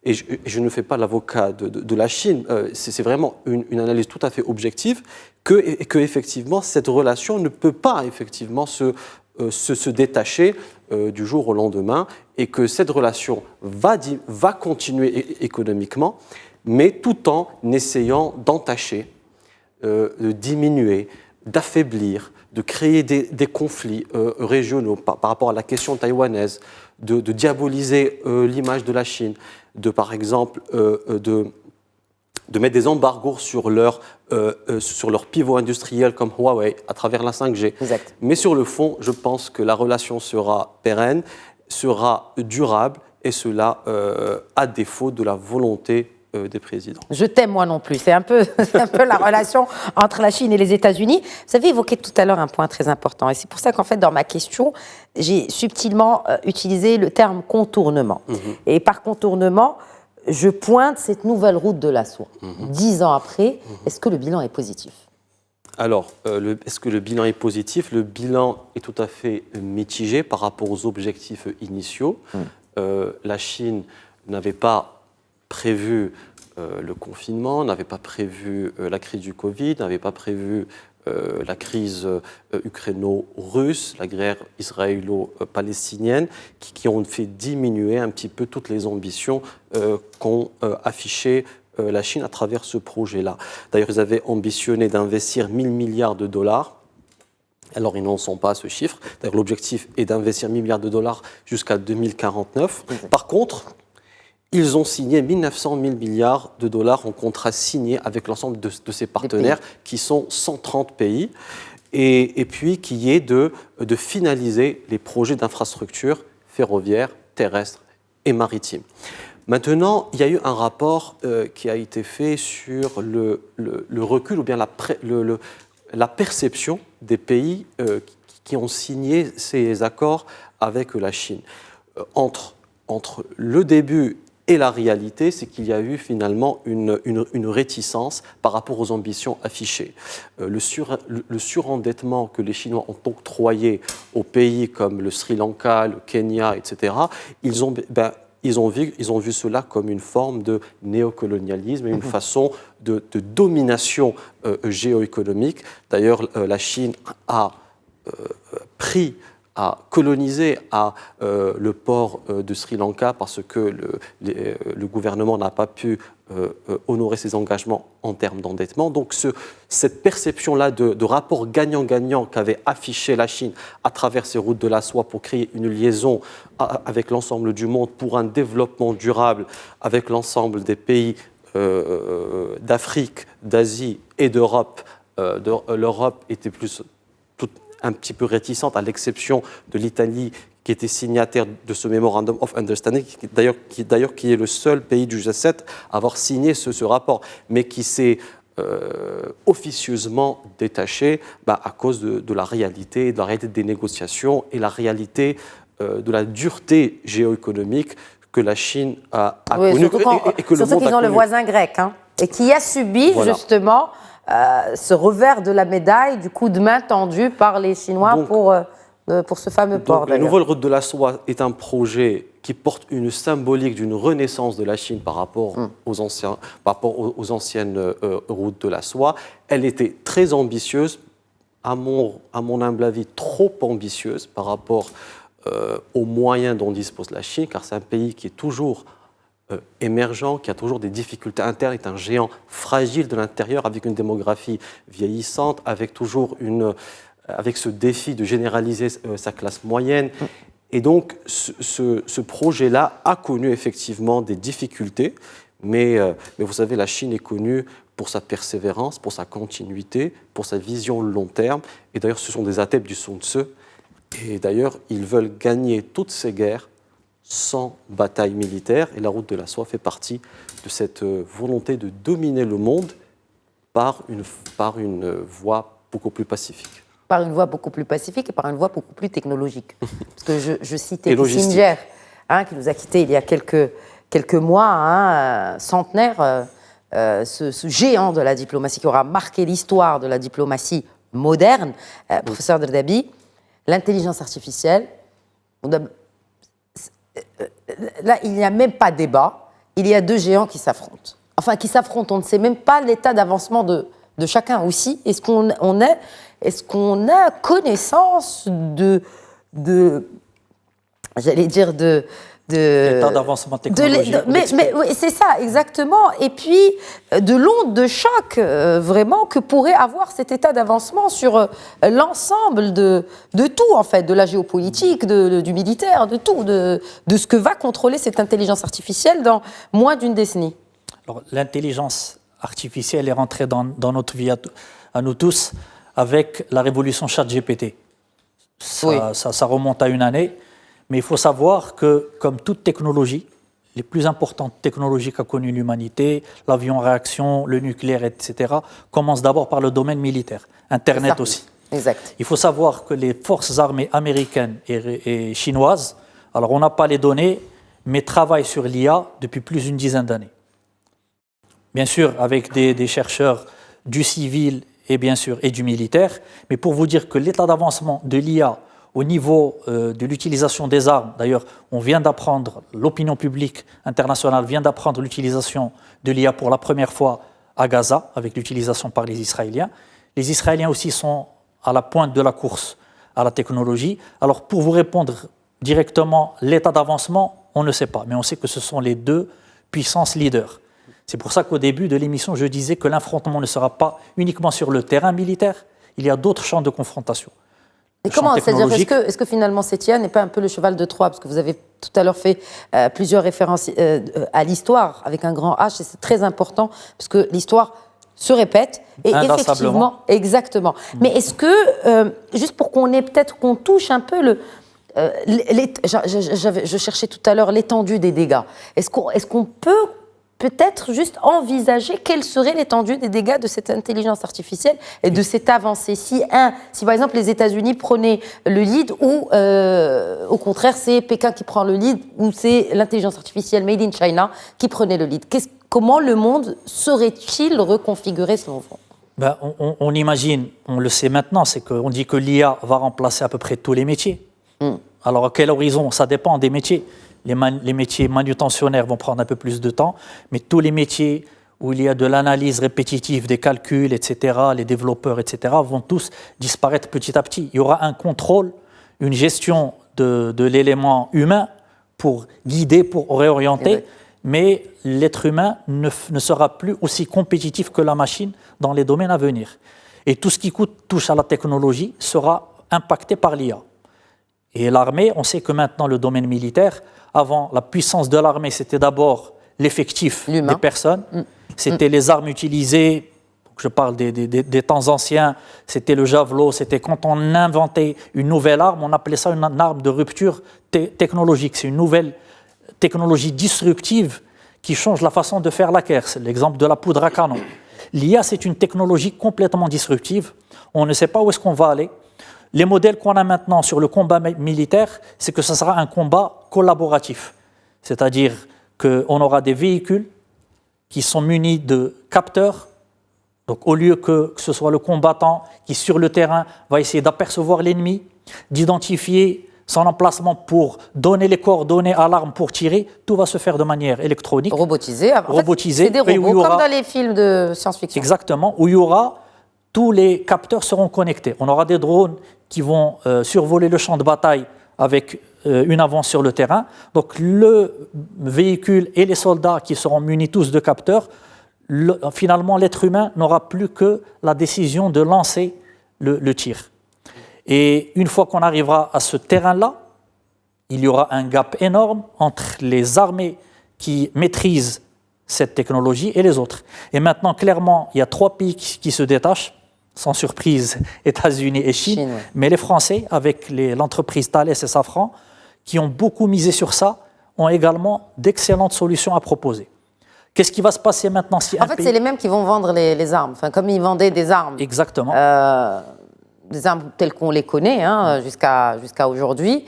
Et je ne fais pas l'avocat de la Chine, c'est vraiment une analyse tout à fait objective, que effectivement cette relation ne peut pas effectivement se détacher du jour au lendemain, et que cette relation va continuer économiquement, mais tout en essayant d'entacher, de diminuer, d'affaiblir, de créer des conflits régionaux par rapport à la question taïwanaise, de diaboliser l'image de la Chine, par exemple, de mettre des embargos sur leurs pivots industriels comme Huawei à travers la 5G. Exact. Mais sur le fond, je pense que la relation sera pérenne, sera durable, et cela à défaut de la volonté des présidents. Je t'aime moi non plus. C'est un peu la relation entre la Chine et les États-Unis. Vous avez évoqué tout à l'heure un point très important, et c'est pour ça qu'en fait, dans ma question, j'ai subtilement utilisé le terme contournement. Et par contournement, je pointe cette nouvelle route de la soie. 10 ans après, est-ce que le bilan est positif ? Alors, est-ce que le bilan est positif ? Le bilan est tout à fait mitigé par rapport aux objectifs initiaux. La Chine n'avait pas prévu le confinement, n'avait pas prévu la crise du Covid, n'avait pas prévu la crise ukraino-russe, la guerre israélo-palestinienne, qui ont fait diminuer un petit peu toutes les ambitions qu'ont affichées la Chine à travers ce projet-là. D'ailleurs, ils avaient ambitionné d'investir 1 000 milliards de dollars. Alors, ils n'en sont pas à ce chiffre. D'ailleurs, l'objectif est d'investir 1 000 milliards de dollars jusqu'à 2049. Par contre, ils ont signé 900 000 milliards de dollars en contrats signés avec l'ensemble de ces partenaires, qui sont 130 pays, et puis qui est de finaliser les projets d'infrastructures ferroviaires, terrestres et maritimes. Maintenant, il y a eu un rapport qui a été fait sur le recul ou bien la perception des pays qui ont signé ces accords avec la Chine. Entre le début et la réalité, c'est qu'il y a eu finalement une réticence par rapport aux ambitions affichées. Le surendettement que les Chinois ont octroyé aux pays comme le Sri Lanka, le Kenya, etc., ils ont vu cela comme une forme de néocolonialisme et une façon de domination géoéconomique. D'ailleurs, la Chine a pris a colonisé le port de Sri Lanka parce que le gouvernement n'a pas pu honorer ses engagements en termes d'endettement. Donc cette perception-là de rapport gagnant-gagnant qu'avait affiché la Chine à travers ses routes de la soie pour créer une liaison avec l'ensemble du monde pour un développement durable avec l'ensemble des pays d'Afrique, d'Asie et d'Europe. L'Europe était un petit peu réticente, à l'exception de l'Italie qui était signataire de ce Memorandum of Understanding, qui est le seul pays du G7 à avoir signé ce rapport, mais qui s'est officieusement détaché à cause de la réalité des négociations et la réalité de la dureté géoéconomique que la Chine a connue et que le monde a qu'ils ont le voisin grec, et qui a subi justement ce revers de la médaille du coup de main tendu par les Chinois pour ce fameux port. La nouvelle route de la soie est un projet qui porte une symbolique d'une renaissance de la Chine par rapport aux anciennes routes de la soie. Elle était très ambitieuse, à mon humble avis, trop ambitieuse par rapport aux moyens dont dispose la Chine, car c'est un pays qui est toujours émergent, qui a toujours des difficultés internes, est un géant fragile de l'intérieur, avec une démographie vieillissante, avec ce défi de généraliser sa classe moyenne. Et donc, ce projet-là a connu effectivement des difficultés, mais vous savez, la Chine est connue pour sa persévérance, pour sa continuité, pour sa vision long terme. Et d'ailleurs, ce sont des adeptes du Sun Tzu. Et d'ailleurs, ils veulent gagner toutes ces guerres sans bataille militaire. Et la route de la soie fait partie de cette volonté de dominer le monde par une voie beaucoup plus pacifique. Par une voie beaucoup plus pacifique et par une voie beaucoup plus technologique. Parce que je citais Kissinger, qui nous a quittés il y a quelques mois, centenaire, ce géant de la diplomatie qui aura marqué l'histoire de la diplomatie moderne, professeur Derdabi, l'intelligence artificielle. Là, il n'y a même pas débat. Il y a deux géants qui s'affrontent. Enfin, qui s'affrontent. On ne sait même pas l'état d'avancement de chacun aussi. Est-ce qu'on a connaissance j'allais dire l'état d'avancement technologique. Mais oui, c'est ça, exactement. Et puis, de l'onde de choc, vraiment, que pourrait avoir cet état d'avancement sur l'ensemble de tout, en fait, de la géopolitique, du militaire, de tout, de ce que va contrôler cette intelligence artificielle dans moins d'une décennie. Alors, l'intelligence artificielle est rentrée dans notre vie à nous tous avec la révolution ChatGPT. Ça remonte à une année. Mais il faut savoir que, comme toute technologie, les plus importantes technologies qu'a connues l'humanité, l'avion à réaction, le nucléaire, etc., commencent d'abord par le domaine militaire. Internet aussi. Exact. Il faut savoir que les forces armées américaines et chinoises, alors on n'a pas les données, mais travaillent sur l'IA depuis plus d'une dizaine d'années. Bien sûr, avec des chercheurs du civil et bien sûr et du militaire, mais pour vous dire que l'état d'avancement de l'IA au niveau de l'utilisation des armes, d'ailleurs, on vient d'apprendre, l'opinion publique internationale vient d'apprendre l'utilisation de l'IA pour la première fois à Gaza, avec l'utilisation par les Israéliens. Les Israéliens aussi sont à la pointe de la course à la technologie. Alors, pour vous répondre directement, l'état d'avancement, on ne sait pas, mais on sait que ce sont les deux puissances leaders. C'est pour ça qu'au début de l'émission, je disais que l'affrontement ne sera pas uniquement sur le terrain militaire, il y a d'autres champs de confrontation. Et comment, c'est-à-dire, est-ce que finalement cette IA n'est pas un peu le cheval de Troie? Parce que vous avez tout à l'heure fait plusieurs références à l'histoire avec un grand H, et c'est très important, parce que l'histoire se répète, et effectivement, exactement. Mais est-ce que, juste pour qu'on touche un peu je cherchais tout à l'heure l'étendue des dégâts, est-ce qu'on peut peut-être juste envisager quelle serait l'étendue des dégâts de cette intelligence artificielle et de cette avancée. Si par exemple les États-Unis prenaient le lead, ou au contraire c'est Pékin qui prend le lead, ou c'est l'intelligence artificielle made in China qui prenait le lead. Comment le monde serait-il reconfiguré selon vous? On imagine, on le sait maintenant, c'est qu'on dit que l'IA va remplacer à peu près tous les métiers. Alors à quel horizon? Ça dépend des métiers. Les métiers manutentionnaires vont prendre un peu plus de temps, mais tous les métiers où il y a de l'analyse répétitive, des calculs, etc., les développeurs, etc., vont tous disparaître petit à petit. Il y aura un contrôle, une gestion de l'élément humain pour guider, pour réorienter, mais l'être humain ne sera plus aussi compétitif que la machine dans les domaines à venir. Et tout ce qui touche à la technologie sera impacté par l'IA. Et l'armée, on sait que maintenant le domaine militaire, avant la puissance de l'armée, c'était d'abord l'effectif des personnes, c'était les armes utilisées, je parle des temps anciens, c'était le javelot, c'était quand on inventait une nouvelle arme, on appelait ça une arme de rupture technologique, c'est une nouvelle technologie disruptive qui change la façon de faire la guerre, c'est l'exemple de la poudre à canon. L'IA, c'est une technologie complètement disruptive, on ne sait pas où est-ce qu'on va aller. Les modèles qu'on a maintenant sur le combat militaire, c'est que ce sera un combat collaboratif. C'est-à-dire qu'on aura des véhicules qui sont munis de capteurs. Donc au lieu que ce soit le combattant qui, sur le terrain, va essayer d'apercevoir l'ennemi, d'identifier son emplacement pour donner les coordonnées à l'arme pour tirer, tout va se faire de manière électronique. Robotisé. Robotisé. C'est des robots, comme dans les films de science-fiction. Exactement, où il y aura, tous les capteurs seront connectés. On aura des drones qui vont survoler le champ de bataille avec une avance sur le terrain. Donc le véhicule et les soldats qui seront munis tous de capteurs, finalement l'être humain n'aura plus que la décision de lancer le tir. Et une fois qu'on arrivera à ce terrain-là, il y aura un gap énorme entre les armées qui maîtrisent cette technologie et les autres. Et maintenant, clairement, il y a 3 pays qui se détachent, sans surprise, États-Unis et Chine, mais les Français, avec l'entreprise Thales et Safran, qui ont beaucoup misé sur ça, ont également d'excellentes solutions à proposer. Qu'est-ce qui va se passer maintenant si En fait, c'est les mêmes qui vont vendre les armes. Enfin, comme ils vendaient des armes. Exactement. Des armes telles qu'on les connaît jusqu'à aujourd'hui,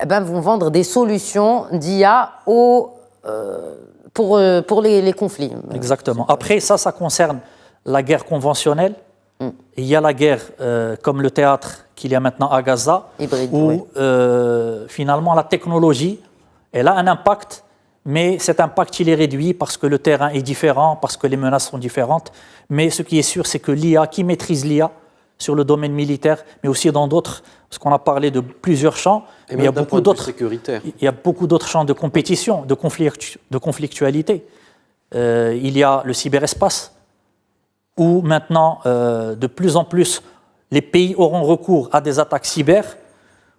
vont vendre des solutions d'IA pour les conflits. Exactement. Après, ça concerne la guerre conventionnelle. Il y a la guerre comme le théâtre qu'il y a maintenant à Gaza, hybride, où finalement la technologie, elle a un impact, mais cet impact il est réduit parce que le terrain est différent, parce que les menaces sont différentes. Mais ce qui est sûr, c'est que l'IA, qui maîtrise l'IA sur le domaine militaire, mais aussi dans d'autres, parce qu'on a parlé de plusieurs champs, mais il y a beaucoup d'autres. Il y a beaucoup d'autres champs de compétition, de conflictualité. Il y a le cyberespace, où maintenant, de plus en plus, les pays auront recours à des attaques cyber.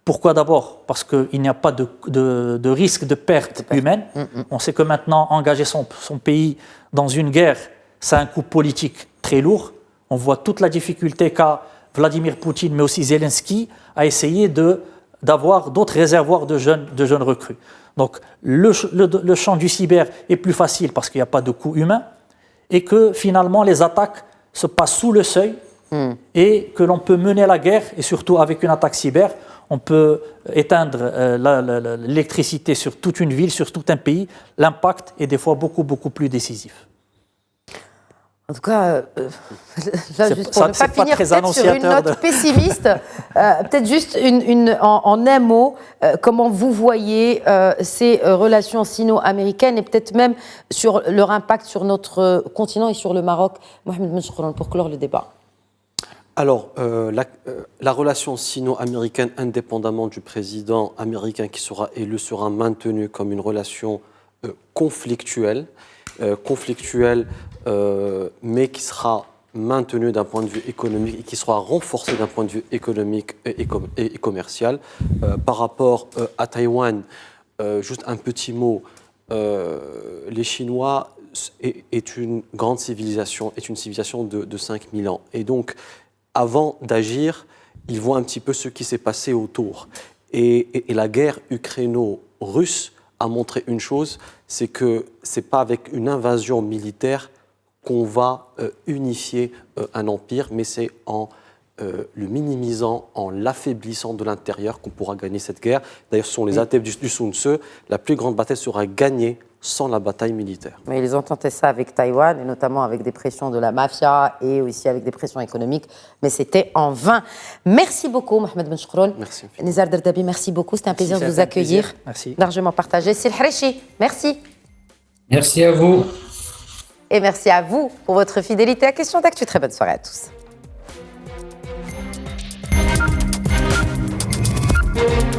Pourquoi d'abord? Parce qu'il n'y a pas de risque de perte humaine. On sait que maintenant, engager son pays dans une guerre, ça a un coût politique très lourd. On voit toute la difficulté qu'a Vladimir Poutine, mais aussi Zelensky, à essayer d'avoir d'autres réservoirs de jeunes recrues. Donc, le champ du cyber est plus facile parce qu'il n'y a pas de coût humain et que finalement, les attaques se passent sous le seuil et que l'on peut mener la guerre, et surtout avec une attaque cyber, on peut éteindre l'électricité sur toute une ville, sur tout un pays. L'impact est des fois beaucoup, beaucoup plus décisif. En tout cas, là, juste pour ne pas finir peut-être sur une note pessimiste, peut-être juste en un mot, comment vous voyez ces relations sino-américaines et peut-être même sur leur impact sur notre continent et sur le Maroc. Mohamed Ben Choukhran, pour clore le débat. Alors, la relation sino-américaine, indépendamment du président américain qui sera élu, sera maintenue comme une relation conflictuelle, mais qui sera maintenue d'un point de vue économique et qui sera renforcée d'un point de vue économique et commercial. Par rapport à Taïwan, juste un petit mot, les Chinois est une grande civilisation, est une civilisation de 5000 ans. Et donc, avant d'agir, ils voient un petit peu ce qui s'est passé autour. Et la guerre ukraino-russe a montré une chose, c'est que ce n'est pas avec une invasion militaire qu'on va unifier un empire, mais c'est en le minimisant, en l'affaiblissant de l'intérieur qu'on pourra gagner cette guerre. D'ailleurs, ce sont les adeptes du Sun Tzu, la plus grande bataille sera gagnée sans la bataille militaire. Mais ils ont tenté ça avec Taïwan, et notamment avec des pressions de la mafia et aussi avec des pressions économiques, mais c'était en vain. Merci beaucoup, Mohamed Ben Choukhran. Merci. Nizar Derdabi, merci beaucoup. C'était un plaisir de vous accueillir. Merci. Largement partagé. Sil Harichi, merci. Merci à vous. Et merci à vous pour votre fidélité à Question d'Actu. Très bonne soirée à tous. revoir.